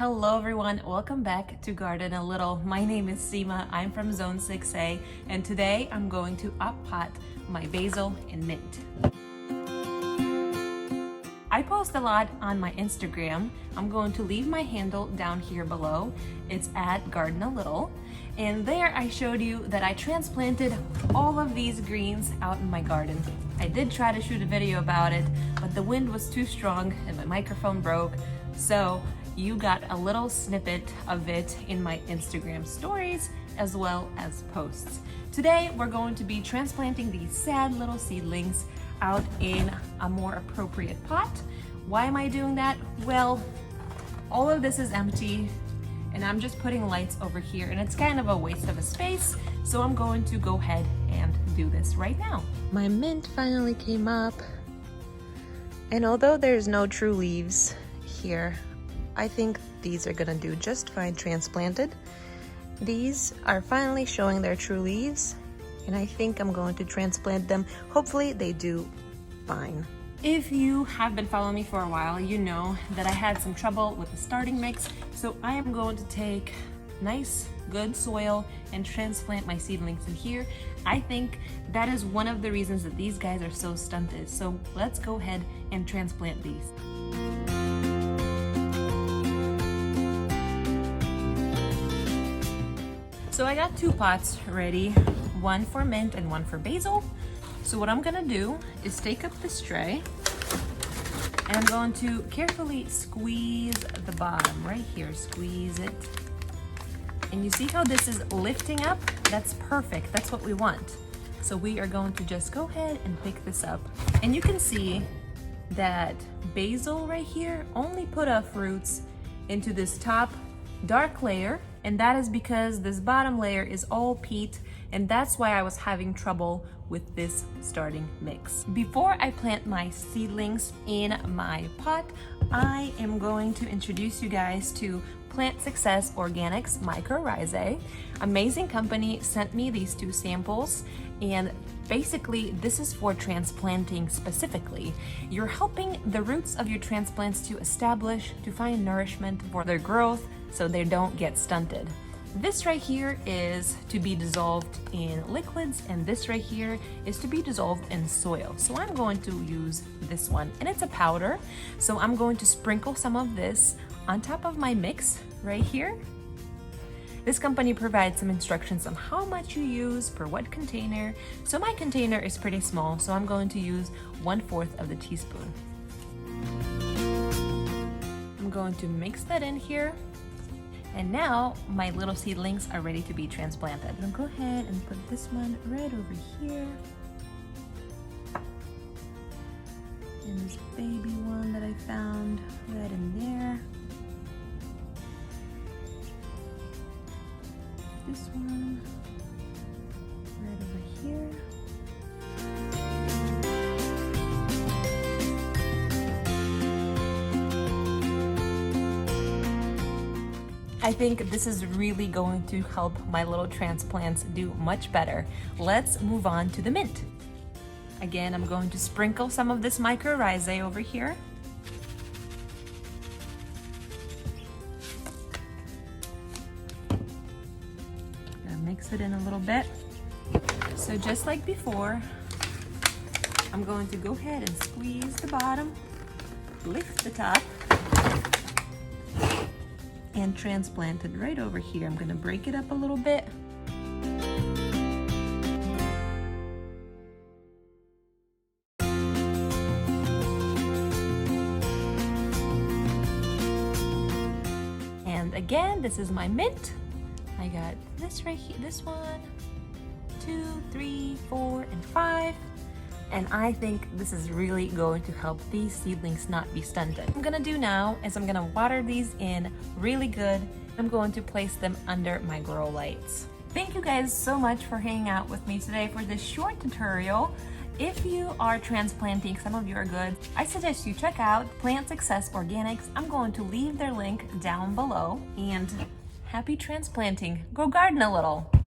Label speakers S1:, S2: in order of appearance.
S1: Hello everyone, welcome back to Garden a Little. My name is Seema, I'm from Zone 6A, and today I'm going to up-pot my basil and mint. I post a lot on my Instagram. I'm going to leave my handle down here below. It's at Garden a Little. And there I showed you that I transplanted all of these greens out in my garden. I did try to shoot a video about it, but the wind was too strong and my microphone broke. So you got a little snippet of it in my Instagram stories as well as posts. Today we're going to be transplanting these sad little seedlings out in a more appropriate pot. Why am I doing that? Well, all of this is empty and I'm just putting lights over here and it's kind of a waste of a space, so I'm going to go ahead and do this right now. My mint finally came up, and although there's no true leaves here, I think these are gonna do just fine transplanted. These are finally showing their true leaves, and I think I'm going to transplant them. Hopefully they do fine. If you have been following me for a while, you know that I had some trouble with the starting mix, so I am going to take nice, good soil and transplant my seedlings in here. I think that is one of the reasons that these guys are so stunted. So let's go ahead and transplant these. So I got two pots ready, one for mint and one for basil. So what I'm gonna do is take up this tray and I'm going to carefully squeeze the bottom right here, squeeze it. And you see how this is lifting up? That's perfect, that's what we want. So we are going to just go ahead and pick this up. And you can see that basil right here only put off roots into this top dark layer, and that is because this bottom layer is all peat, and that's why I was having trouble with this starting mix. Before I plant my seedlings in my pot, I am going to introduce you guys to Plant Success Organics Micorrhyzae. Amazing company sent me these two samples, and basically this is for transplanting specifically. You're helping the roots of your transplants to establish, to find nourishment for their growth so they don't get stunted. This right here is to be dissolved in liquids, and this right here is to be dissolved in soil. So I'm going to use this one, and it's a powder. So I'm going to sprinkle some of this on top of my mix right here. This company provides some instructions on how much you use per what container. So my container is pretty small, so I'm going to use 1/4 of the teaspoon. I'm going to mix that in here. And now my little seedlings are ready to be transplanted. I'll go ahead and put this one right over here. And this baby one that I found right in there. This one right over here. I think this is really going to help my little transplants do much better. Let's move on to the mint. Again, I'm going to sprinkle some of this micorrhizae over here. Gonna mix it in a little bit. So just like before, I'm going to go ahead and squeeze the bottom, lift the top, and transplant it right over here. I'm gonna break it up a little bit. And again, this is my mint. I got this right here, this one, 2, 3, 4, and 5. And I think this is really going to help these seedlings not be stunted. What I'm gonna do now is I'm gonna water these in really good. I'm going to place them under my grow lights. Thank you guys so much for hanging out with me today for this short tutorial. If you are transplanting some of your goods, I suggest you check out Plant Success Organics. I'm going to leave their link down below, and happy transplanting. Go garden a little.